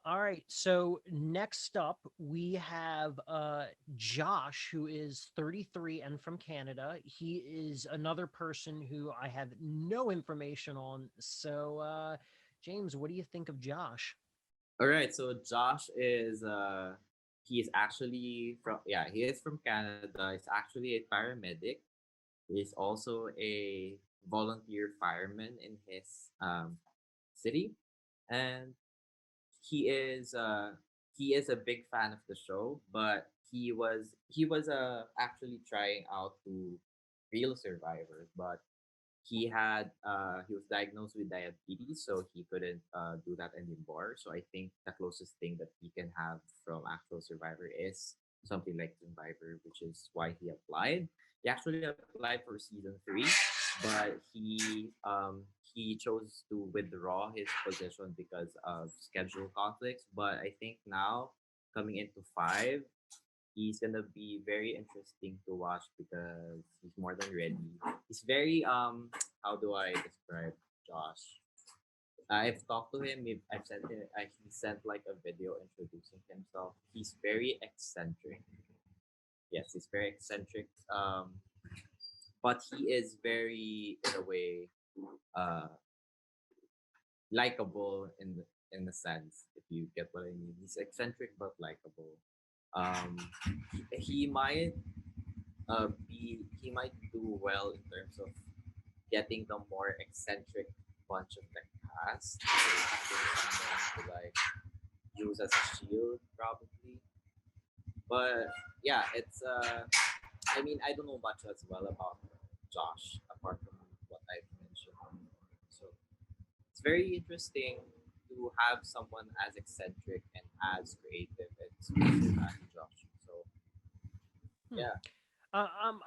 All right. So next up, we have Josh, who is 33 and from Canada. He is another person who I have no information on. So, James, what do you think of Josh? All right, so Josh is he's actually from he is from Canada. He's actually a paramedic. He's also a volunteer fireman in his city, and he is uh he is a big fan of the show, but he was actually trying out to real survivors, but he was diagnosed with diabetes, so he couldn't do that anymore. So I think the closest thing that he can have from actual survivor is something like Zoomvivor, which is why he applied. He actually applied for season three, but he chose to withdraw his position because of schedule conflicts. But I think now coming into five, he's gonna be very interesting to watch because he's more than ready. He's very how do I describe Josh? I've talked to him. I've sent him. He sent like a video introducing himself. He's very eccentric. Yes, he's very eccentric. But he is very, in a way, uh, likable in the sense, if you get what I mean. He's eccentric but likable. Um, he might he might do well in terms of getting the more eccentric bunch of the cast, having someone to like use as a shield probably. But yeah, it's I mean I don't know much as well about Josh apart from what I've mentioned. So it's very interesting to have someone as eccentric and as creative and expressive as Josh. So Hmm. yeah.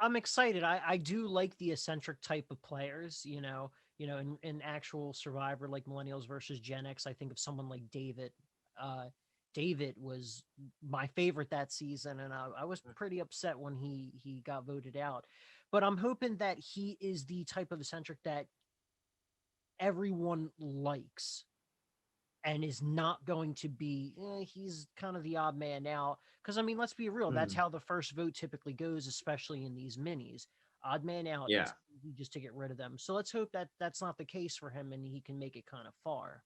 I'm excited. I do like the eccentric type of players. In actual Survivor, like Millennials versus Gen X. I think of someone like David. Uh, David was my favorite that season, and I was pretty upset when he got voted out. But I'm hoping that he is the type of eccentric that everyone likes and is not going to be he's kind of the odd man out, because I mean, let's be real, that's Mm, how the first vote typically goes, especially in these minis. Odd man out, yeah. it's easy just to get rid of them. So let's hope that that's not the case for him and he can make it kind of far.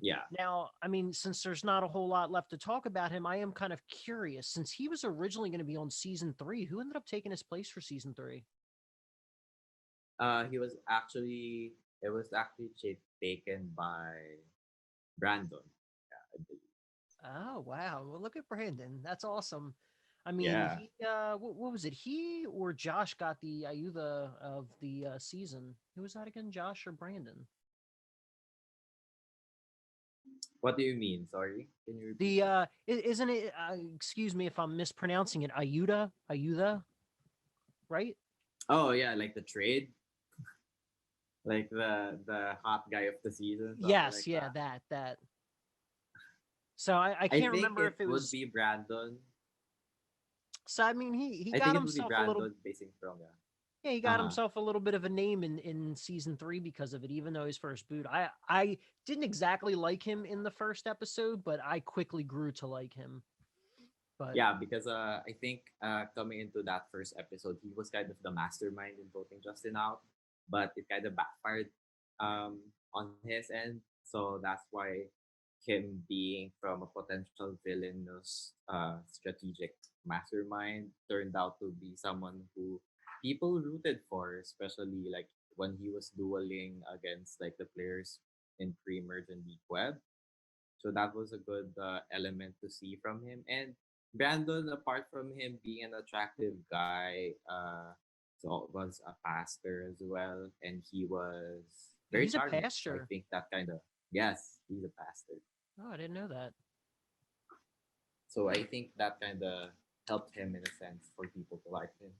Yeah. Now, I mean, since there's not a whole lot left to talk about him, I am kind of curious, since he was originally going to be on season 3, who ended up taking his place for season 3? He was actually it was actually taken by Brandon. Yeah, I believe. Oh, wow. Well, look at Brandon. That's awesome. I mean, Yeah. he what was it? He or Josh got the Ayuda of the season. Who was that again? Josh or Brandon? What do you mean? Sorry. Can you repeat The that? isn't it excuse me if I'm mispronouncing it. Ayuda, right? Oh yeah, like the trade, like the hot guy of the season, something Yes, like yeah, that. that. So I I can't think remember it if it would was. be Brandon. So I mean, he I got think it would be himself a little. Brandon basing from yeah. Yeah, he Uh got huh. himself a little bit of a name in season 3 because of it, even though his first boot. I didn't exactly like him in the first episode, but I quickly grew to like him. But Yeah, because I think coming into that first episode, he was kind of the mastermind in voting Justin out, but it kind of backfired on his end. So that's why him being from a potential villainous strategic mastermind turned out to be someone who people rooted for, especially like when he was dueling against like the players in pre-merge and deep web. So that was a good element to see from him. And Brandon, apart from him being an attractive guy, so was a pastor as well, and he was very he's a charming. So I pastor. think that kind of yes, he's a pastor. Oh, I didn't know that. So I think that kind of helped him in a sense for people to like him.